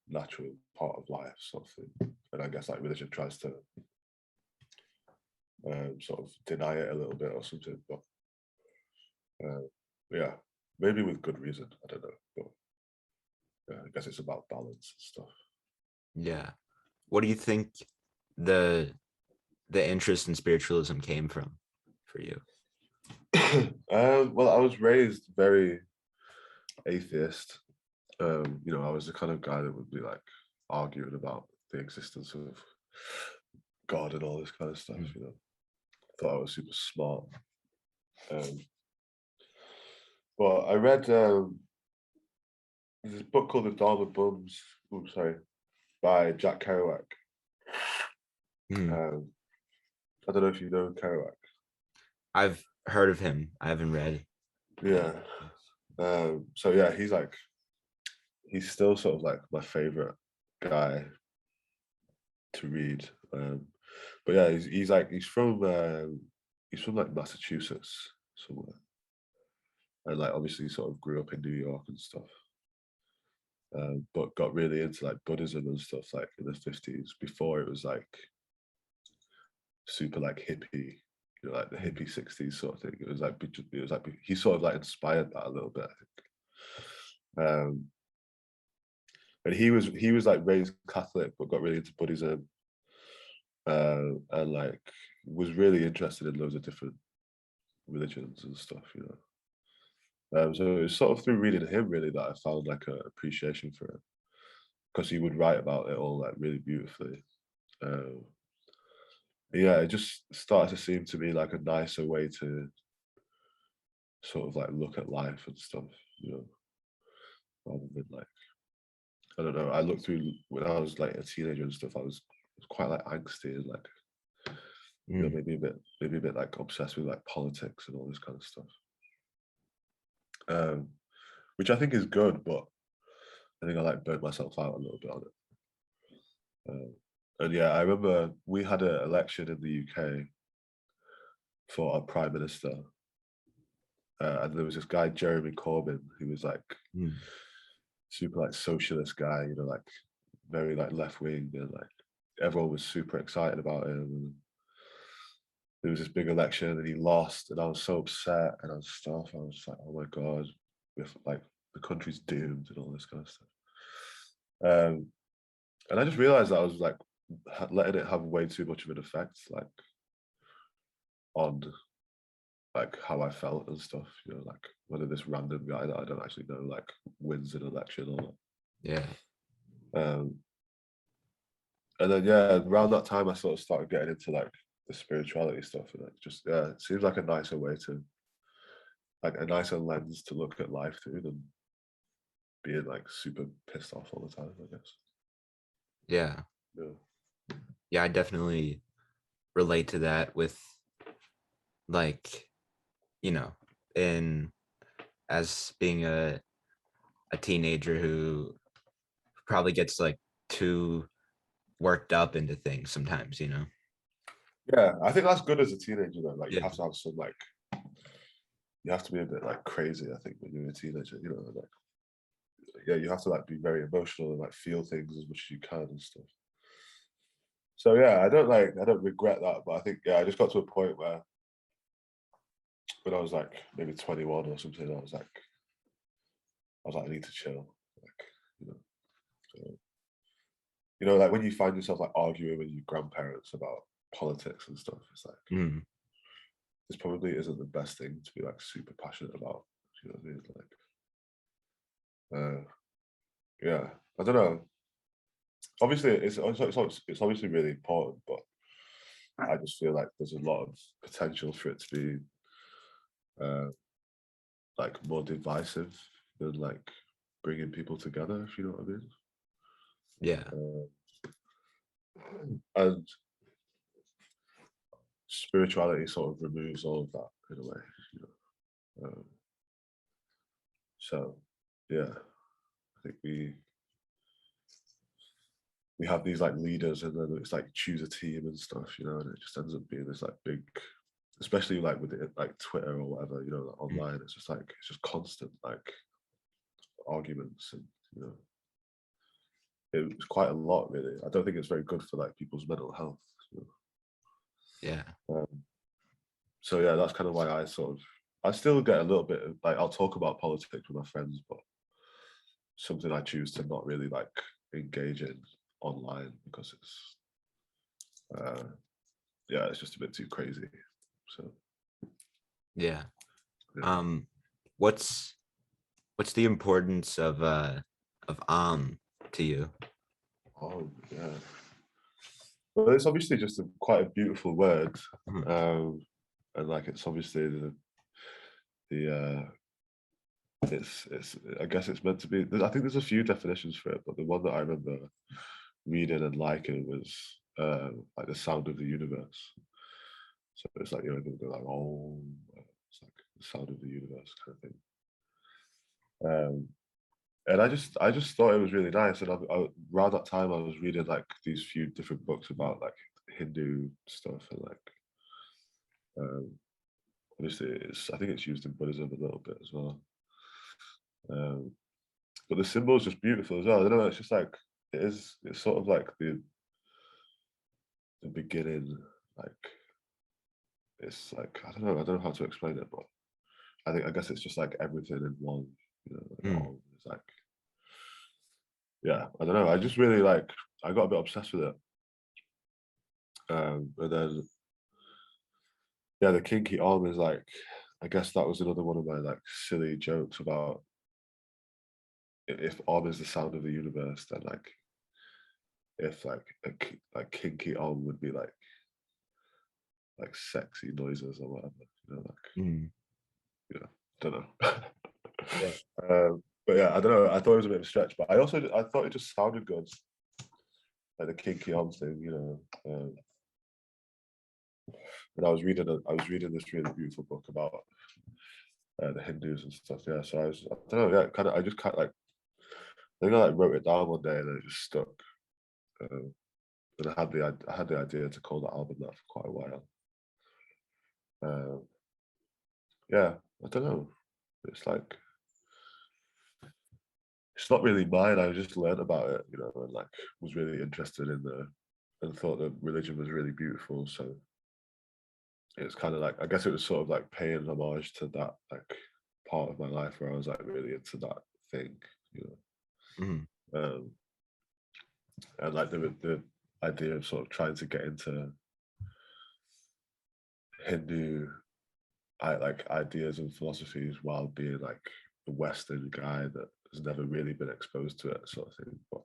Speaker 2: natural part of life sort of thing. And I guess like religion tries to sort of deny it a little bit or something. But yeah, maybe with good reason. I don't know, but yeah, I guess it's about balance and stuff.
Speaker 1: yeah. What do you think the interest in spiritualism came from for you?
Speaker 2: Well, I was raised very atheist. You know, I was the kind of guy that would be like arguing about the existence of God and all this kind of stuff.
Speaker 1: Mm.
Speaker 2: You know, thought I was super smart. Um, but I read there's a book called The Dharma Bums. Oops, sorry, by Jack Kerouac.
Speaker 1: Mm.
Speaker 2: I don't know if you know Kerouac.
Speaker 1: I've heard of him. I haven't read.
Speaker 2: Yeah. So yeah, he's still sort of like my favorite guy to read. But yeah, he's from like Massachusetts somewhere, and like obviously sort of grew up in New York and stuff. But got really into like Buddhism and stuff like in the 50s, before it was like super like hippie, you know, like the hippie 60s sort of thing. It was like he sort of like inspired that a little bit, I think. And he was like raised Catholic but got really into Buddhism, and like was really interested in loads of different religions and stuff, you know. So it was sort of through reading him really that I found like an appreciation for it, because he would write about it all like really beautifully. Yeah, it just started to seem to me like a nicer way to sort of like look at life and stuff, you know, rather than like, I don't know. I looked through when I was like a teenager and stuff. I was quite like angsty and like, you know,
Speaker 1: Mm.
Speaker 2: maybe a bit like obsessed with like politics and all this kind of stuff. Which I think is good, but I think I like burnt myself out a little bit on it. And yeah, I remember we had an election in the UK for our prime minister, and there was this guy Jeremy Corbyn who was like
Speaker 1: Mm.
Speaker 2: super like socialist guy, you know, like very like left wing, and like everyone was super excited about him. And there was this big election and he lost, and I was so upset and stuff. I was like, oh my god, with like the country's doomed and all this kind of stuff. And I just realized that I was like letting it have way too much of an effect, like on like how I felt and stuff. You know, like whether this random guy that I don't actually know like wins an election or not.
Speaker 1: Yeah.
Speaker 2: Um, and then yeah, around that time I sort of started getting into like the spirituality stuff, and like just yeah, it seems like a nicer way to like a nicer lens to look at life through than being like super pissed off all the time, I guess.
Speaker 1: Yeah.
Speaker 2: Yeah.
Speaker 1: Yeah, I definitely relate to that with like, you know, in as being a teenager who probably gets like too worked up into things sometimes, you know.
Speaker 2: Yeah, I think that's good as a teenager though. Like you
Speaker 1: Yeah.
Speaker 2: have to have some like you have to be a bit like crazy, I think, when you're a teenager, you know, like yeah, you have to like be very emotional and like feel things as much as you can and stuff. So yeah, I don't regret that, but I think yeah, I just got to a point where when I was like maybe 21 or something, I was like, I need to chill. Like, you know, so, you know, like when you find yourself like arguing with your grandparents about politics and stuff, it's like
Speaker 1: Mm.
Speaker 2: this probably isn't the best thing to be like super passionate about. You know what I mean? Like yeah, I don't know. Obviously it's obviously really important, but I just feel like there's a lot of potential for it to be uh, like more divisive than like bringing people together, if you know what I mean.
Speaker 1: Yeah.
Speaker 2: And spirituality sort of removes all of that in a way, you know. So yeah, I think we have these like leaders, and then it's like choose a team and stuff, you know, and it just ends up being this like big, especially like with it, like Twitter or whatever, you know, like online. It's just like it's just constant like arguments, and you know, it was quite a lot really. I don't think it's very good for like people's mental health. You
Speaker 1: Yeah.
Speaker 2: know? So yeah, that's kind of why I still get a little bit of, like, I'll talk about politics with my friends, but something I choose to not really like engage in online because it's yeah, it's just a bit too crazy. So
Speaker 1: Yeah.
Speaker 2: yeah.
Speaker 1: What's the importance of to you?
Speaker 2: Oh yeah. Well, it's obviously just quite a beautiful word, and like it's obviously the it's I guess it's meant to be. I think there's a few definitions for it, but the one that I remember reading and liking was like the sound of the universe. So it's like, you know, people go like, oh, it's like the sound of the universe kind of thing. And I just thought it was really nice. And around that time, I was reading like these few different books about like Hindu stuff, and like obviously I think it's used in Buddhism a little bit as well. But the symbol is just beautiful as well. I don't know. It's just like it's sort of like the beginning. Like it's like I don't know how to explain it, but I guess it's just like everything in one. You know, like,
Speaker 1: Mm.
Speaker 2: all it's like yeah. I don't know. I just really like I got a bit obsessed with it. And then yeah, the kinky arm is like I guess that was another one of my like silly jokes about if arm is the sound of the universe, then like if like like kinky arm would be like sexy noises or whatever, you know, like
Speaker 1: Mm.
Speaker 2: you know, don't know.
Speaker 1: Yeah.
Speaker 2: But yeah, I don't know. I thought it was a bit of a stretch, but I thought it just sounded good, like the kinky arms thing, you know. And I was reading this really beautiful book about the Hindus and stuff. Yeah, so I don't know. Yeah, kind of. I just kind of like I think I like wrote it down one day and then it just stuck. Um, and I had the idea to call the album that for quite a while. Um, yeah, I don't know. It's like it's not really mine. I just learned about it, you know, and like was really interested in and thought that religion was really beautiful. So it's kind of like I guess it was sort of like paying homage to that like part of my life where I was like really into that thing, you
Speaker 1: Mm.
Speaker 2: know, and like the idea of sort of trying to get into Hindu like ideas and philosophies while being like a Western guy that has never really been exposed to it, sort of thing, but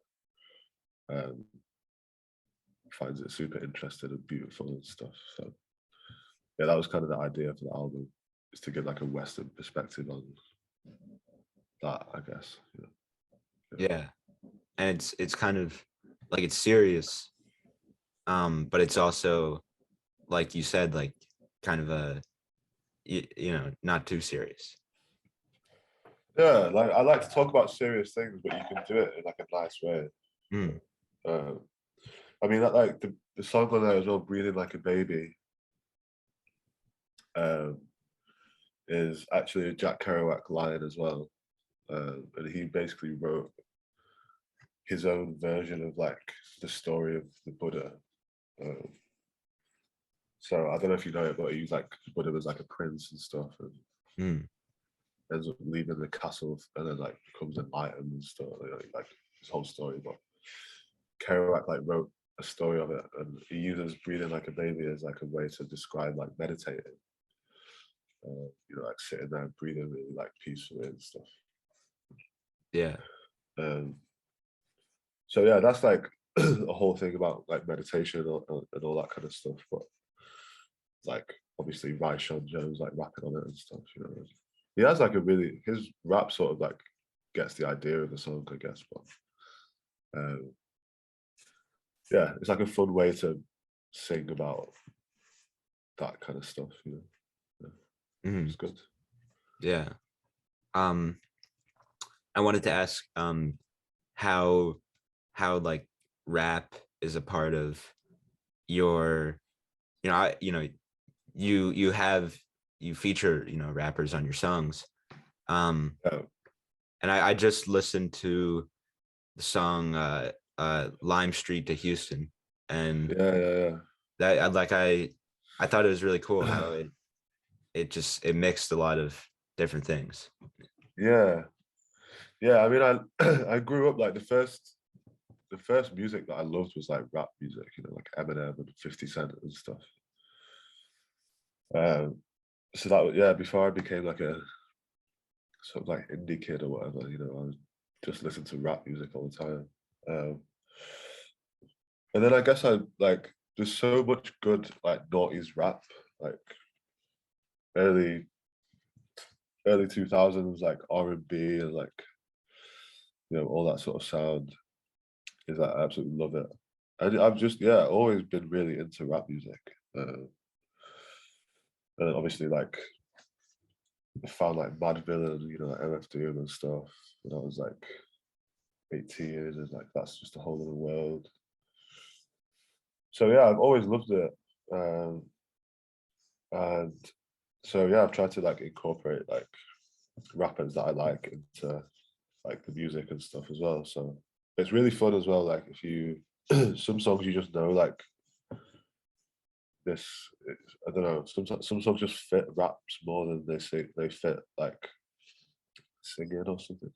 Speaker 2: um, finds it super interesting and beautiful and stuff. So yeah, that was kind of the idea for the album, is to give like a Western perspective on that, I guess. You know?
Speaker 1: Yeah. And it's kind of like it's serious, but it's also like you said, like kind of a you know, not too serious.
Speaker 2: Yeah, like I like to talk about serious things, but you can do it in like a nice way.
Speaker 1: Mm.
Speaker 2: Um, I mean, that like the song on there as well, "Breathing Like a Baby," um, is actually a Jack Kerouac line as well, and he basically wrote his own version of like the story of the Buddha. Um, so I don't know if you know it, but he was like Buddha was like a prince and stuff, and
Speaker 1: Mm.
Speaker 2: ends up leaving the castle and then like becomes enlightened and stuff, like his whole story. But Kerouac like wrote a story of it, and he uses breathing like a baby as like a way to describe like meditating. You know, like sitting there and breathing really like peacefully and stuff.
Speaker 1: Yeah.
Speaker 2: Um, so yeah, that's like a whole thing about like meditation and all that kind of stuff. But like obviously Sean Jones like rapping on it and stuff. You know, he has like a really his rap sort of like gets the idea of the song, I guess. But yeah, it's like a fun way to sing about that kind of stuff, you know. Yeah,
Speaker 1: Mhm.
Speaker 2: it's good.
Speaker 1: Yeah. Um, I wanted to ask how like rap is a part of your, you have, you feature, rappers on your songs. Um,
Speaker 2: Yeah,
Speaker 1: and I just listened to the song Lime Street to Houston, and
Speaker 2: yeah,
Speaker 1: that I thought it was really cool
Speaker 2: yeah.
Speaker 1: how it mixed a lot of different things.
Speaker 2: Yeah, yeah. I mean, I I grew up like the first music that I loved was like rap music, you know, like Eminem and 50 Cent and stuff. Um, so that yeah, before I became like a sort of like indie kid or whatever, you know, I was just listened to rap music all the time. Um, and then I guess I like there's so much good like noughties rap, like early early 2000s like R&B and like you know all that sort of sound is I absolutely love it. I've just yeah always been really into rap music. And obviously like found like Mad Villain, you know, like MF Doom and stuff when I was like 18 and like that's just a whole other world. So yeah, I've always loved it. Um, and so yeah, I've tried to like incorporate like rappers that I like into like the music and stuff as well. So it's really fun as well. Like if you some songs you just know like this I don't know, some songs just fit raps more than they fit like singing or something.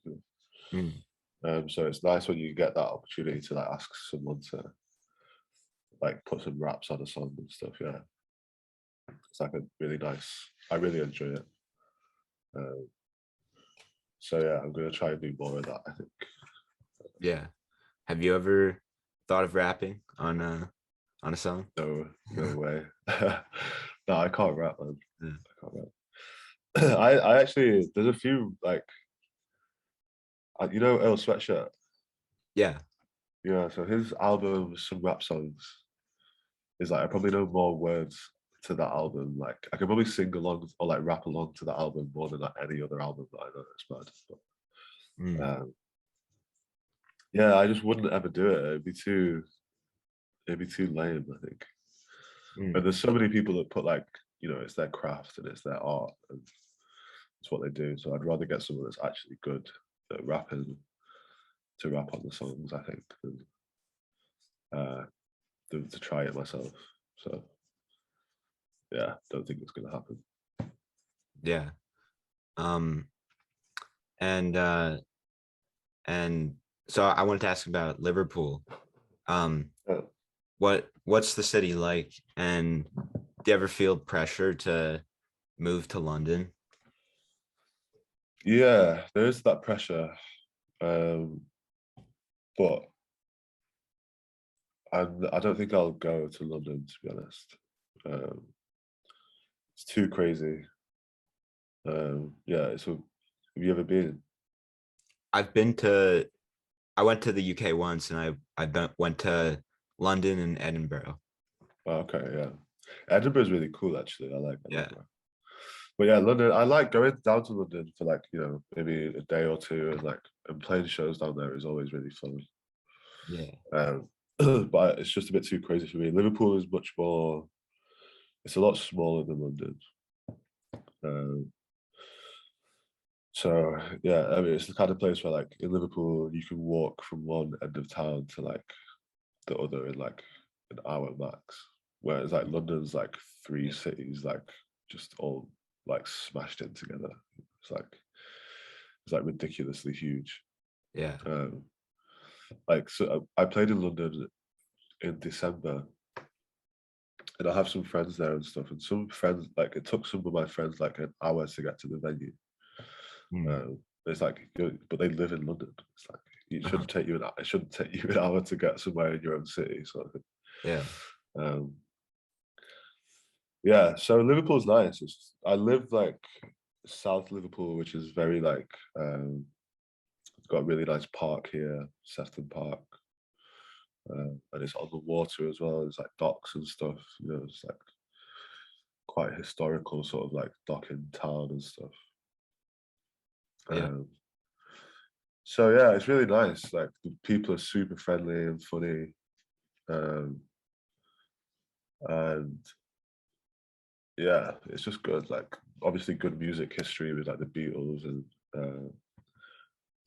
Speaker 1: Mm.
Speaker 2: So it's nice when you get that opportunity to like ask someone to like put some raps on a song and stuff. Yeah, it's like a really nice. I really enjoy it. Um, so yeah, I'm gonna try and do more of that. I think.
Speaker 1: Yeah. Have you ever thought of rapping on a song?
Speaker 2: No, no way. No, I can't rap, man.
Speaker 1: Yeah.
Speaker 2: I can't rap. I actually there's a few like you know Earl Sweatshirt.
Speaker 1: Yeah.
Speaker 2: Yeah, so his album, some rap songs, is like I probably know more words to that album. Like I can probably sing along or like rap along to that album more than like any other album that I know. It's bad. But,
Speaker 1: Mm.
Speaker 2: yeah, I just wouldn't ever do it. It'd be too lame, I think.
Speaker 1: Mm.
Speaker 2: But there's so many people that put like, you know, it's their craft and it's their art and it's what they do. So I'd rather get someone that's actually good at rapping to rap on the songs, I think, uh, than to try it myself. So yeah, don't think it's gonna happen.
Speaker 1: Yeah. Um, and and so I wanted to ask about Liverpool. Um,
Speaker 2: Uh,
Speaker 1: what's the city like? And do you ever feel pressure to move to London?
Speaker 2: yeah, there is that pressure, um, but I don't think I'll go to London to be honest. Um, it's too crazy. Yeah, have you ever been?
Speaker 1: I've been to I went to the UK once, and went to London and Edinburgh.
Speaker 2: Oh, okay, yeah. Edinburgh's really cool actually. I like
Speaker 1: Yeah.
Speaker 2: Edinburgh. But yeah, London, I like going down to London for like, you know, maybe a day or two and playing shows down there is always really fun.
Speaker 1: Yeah.
Speaker 2: Um, but it's just a bit too crazy for me. Liverpool is much more, it's a lot smaller than London. Um, so yeah, I mean, it's the kind of place where like in Liverpool, you can walk from one end of town to like the other in like an hour max. Whereas like London's like three cities, like just all like smashed in together. It's like it's like ridiculously huge.
Speaker 1: Yeah.
Speaker 2: Um, like so, I played in London in December, and I have some friends there and stuff. And some friends like it took some of my friends like an hour to get to the venue.
Speaker 1: Mm.
Speaker 2: It's like, but they live in London. It's like it
Speaker 1: Uh-huh.
Speaker 2: shouldn't take you it shouldn't take you an hour to get somewhere in your own city. So
Speaker 1: Yeah.
Speaker 2: um, yeah, so Liverpool's nice. I live like South Liverpool, which is very like got a really nice park here, Sefton Park. and it's on the water as well. There's like docks and stuff. You know, it's like quite historical, sort of like dock in town and stuff.
Speaker 1: Yeah.
Speaker 2: Um, so yeah, it's really nice. Like the people are super friendly and funny, and yeah, it's just good. Like obviously good music history with like the Beatles and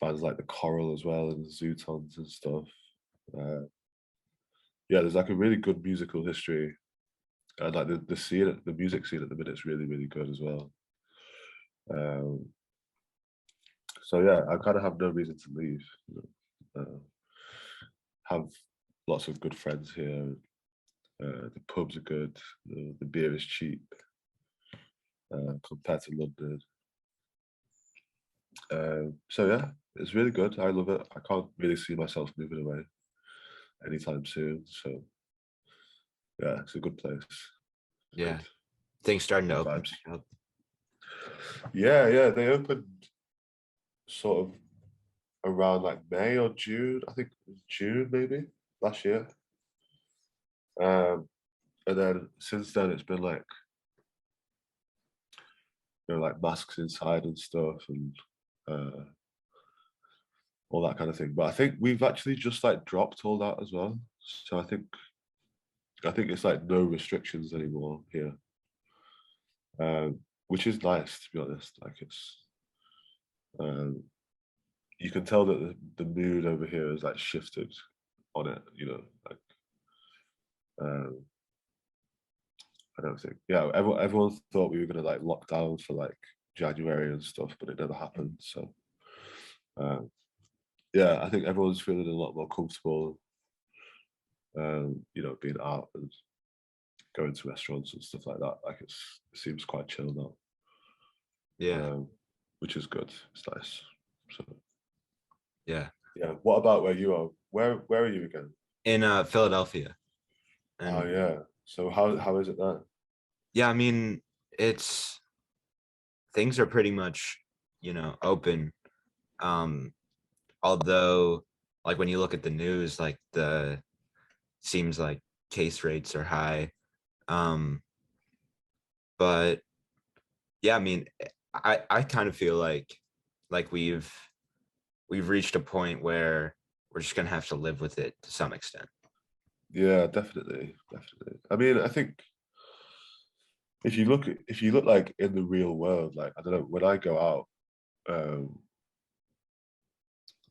Speaker 2: bands like the Coral as well and the Zootons and stuff. Yeah, there's like a really good musical history, and like the scene, the music scene at the minute is really really good as well. Um, so yeah, I kind of have no reason to leave. You know. Have lots of good friends here. The pubs are good. The beer is cheap compared to London. So yeah, it's really good. I love it. I can't really see myself moving away anytime soon. So yeah, it's a good place.
Speaker 1: Yeah.
Speaker 2: Good,
Speaker 1: Things starting to
Speaker 2: good
Speaker 1: open
Speaker 2: vibes.
Speaker 1: back up.
Speaker 2: Yeah, yeah. They opened sort of around like May or June. I think it was June maybe last year. And then since then it's been like, you know, like masks inside and stuff and uh all that kind of thing. But I think we've actually just like dropped all that as well. So I think it's like no restrictions anymore here, which is nice to be honest. Like it's um, you can tell that the mood over here is like shifted on it. You know, like um, I don't think everyone thought we were gonna like lock down for like January and stuff, but it never happened. So um, yeah, I think everyone's feeling a lot more comfortable. You know, being out and going to restaurants and stuff like that. Like it seems quite chill now,
Speaker 1: Yeah.
Speaker 2: which is good. It's nice. So
Speaker 1: Yeah.
Speaker 2: yeah. What about where you are? Where are you again?
Speaker 1: In Philadelphia.
Speaker 2: Oh
Speaker 1: And
Speaker 2: yeah. So how is it there?
Speaker 1: yeah, I mean, it's things are pretty much, open. Um, although like when you look at the news, like the seems like case rates are high. Um, but yeah, I mean, I kind of feel like we've reached a point where we're just gonna have to live with it to some extent.
Speaker 2: Yeah, definitely, definitely. I mean, I think if you look like in the real world, like I don't know, when I go out, um,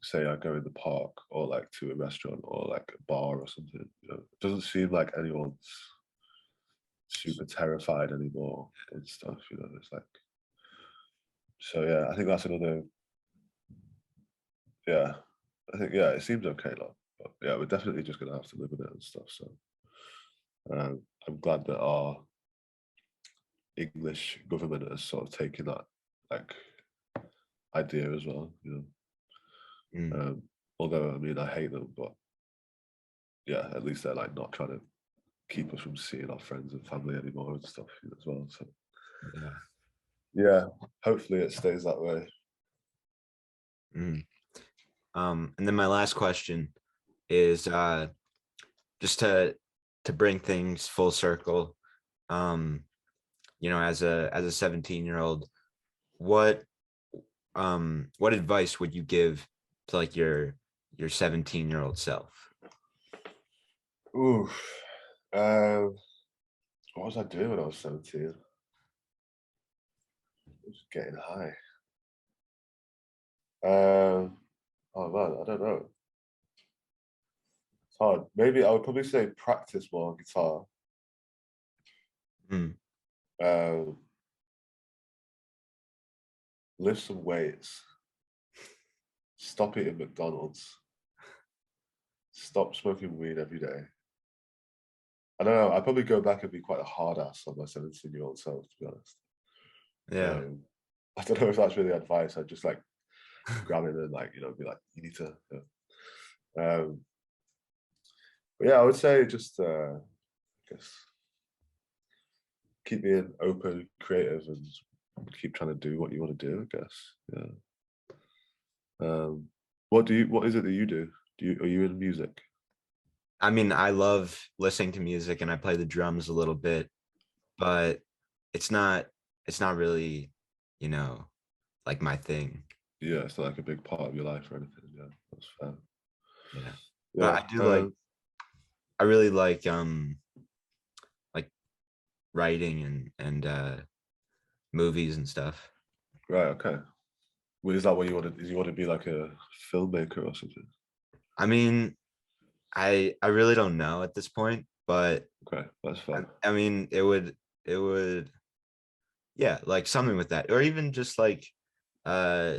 Speaker 2: say I go in the park or like to a restaurant or like a bar or something, you know, it doesn't seem like anyone's super terrified anymore and stuff. You know, it's like so. Yeah, I think that's another. Yeah, I think yeah, it seems okay, like, but yeah, we're definitely just gonna have to live with it and stuff. So I'm glad that our English government has sort of taken that like idea as well. You know,
Speaker 1: Mm,
Speaker 2: although I mean I hate them, but yeah, at least they're like not trying to keep us from seeing our friends and family anymore and stuff as well. So
Speaker 1: yeah.
Speaker 2: yeah, hopefully it stays that way.
Speaker 1: Mm. And then my last question is just to bring things full circle. Um, as a 17-year-old, what what advice would you give to like your 17-year-old self?
Speaker 2: Ooh, um, what was I doing when I was 17? I was getting high. Oh man, I don't know. It's hard. Maybe I would probably say practice more on guitar.
Speaker 1: Mm,
Speaker 2: Um, lift some weights. Stop eating McDonald's. Stop smoking weed every day. I don't know. I'd probably go back and be quite a hard ass on my 17-year-old self, to be honest.
Speaker 1: yeah.
Speaker 2: I don't know if that's really advice. I'd just like grab him and like, you know, be like, you need to. Um, but yeah, I would say just, I guess, keep being open, creative, and keep trying to do what you want to do. I guess. Yeah. What is it that you do? Are you in music?
Speaker 1: I mean, I love listening to music and I play the drums a little bit, but it's not it's not really, you know, like my thing.
Speaker 2: Yeah, it's not like a big part of your life or anything. Yeah, that's fair.
Speaker 1: Yeah. But
Speaker 2: Yeah.
Speaker 1: I really like writing and movies and stuff.
Speaker 2: Right. Okay. Well, is that what you want to? Do you want to be like a filmmaker or something?
Speaker 1: I mean, I really don't know at this point, but
Speaker 2: Okay, that's fair.
Speaker 1: I mean, it would yeah, like something with that, or even just uh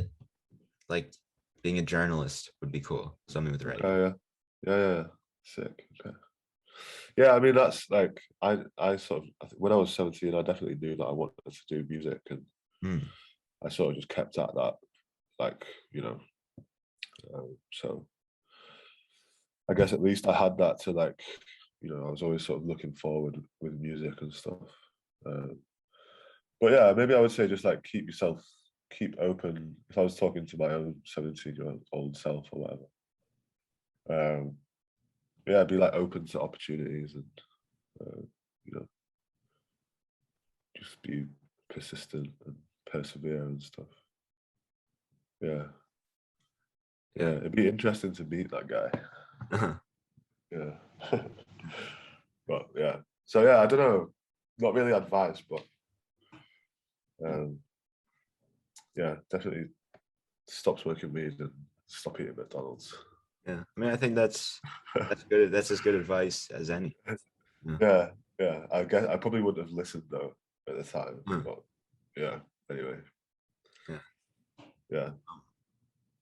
Speaker 1: like being a journalist would be cool. Something with writing.
Speaker 2: Okay, yeah, yeah, yeah, yeah. Sick. Okay. Yeah, I mean that's like I sort of I think when I was 17, I definitely knew that I wanted to do music, and
Speaker 1: Hmm.
Speaker 2: I sort of just kept at that, like so I guess at least I had that to like, I was always sort of looking forward with music and stuff. Um, but yeah, maybe I would say just like keep open. If I was talking to my own 17-year-old self or whatever, yeah, be like open to opportunities and uh, you know just be persistent and persevere and stuff. Yeah, yeah,
Speaker 1: Yeah.
Speaker 2: it'd be interesting to meet that guy.
Speaker 1: Uh-huh.
Speaker 2: Yeah, but yeah, so yeah, I don't know, not really advice, but um, yeah, definitely stop smoking weed and stop eating McDonald's.
Speaker 1: Yeah. I mean, I think that's good. That's as good advice as any. Yeah.
Speaker 2: Yeah, yeah. I guess I probably wouldn't have listened though at the time,
Speaker 1: Hmm.
Speaker 2: but yeah. Anyway,
Speaker 1: Yeah.
Speaker 2: yeah,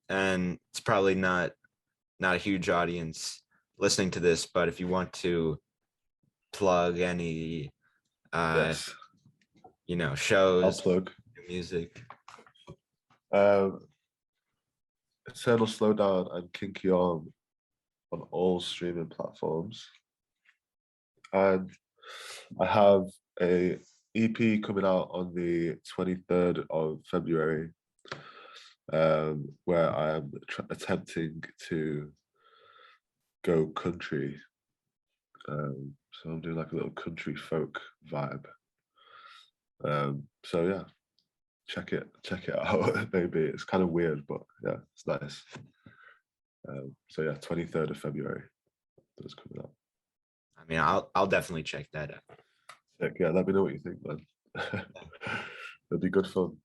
Speaker 1: And it's probably not a huge audience listening to this, but if you want to plug any uh,
Speaker 2: yes. I'll
Speaker 1: shows,
Speaker 2: plug.
Speaker 1: music.
Speaker 2: Um, Eternal Slowdown and Kinky Arm on all streaming platforms, and I have a EP coming out on the 23rd of February, where I am attempting to go country. So I'm doing like a little country folk vibe. So yeah, check it out. Maybe it's kind of weird, but yeah, it's nice. So yeah, 23rd of February. That's coming up.
Speaker 1: I mean, I'll definitely check that out.
Speaker 2: Sick. Yeah, let me know what you think, man. It'll be good fun.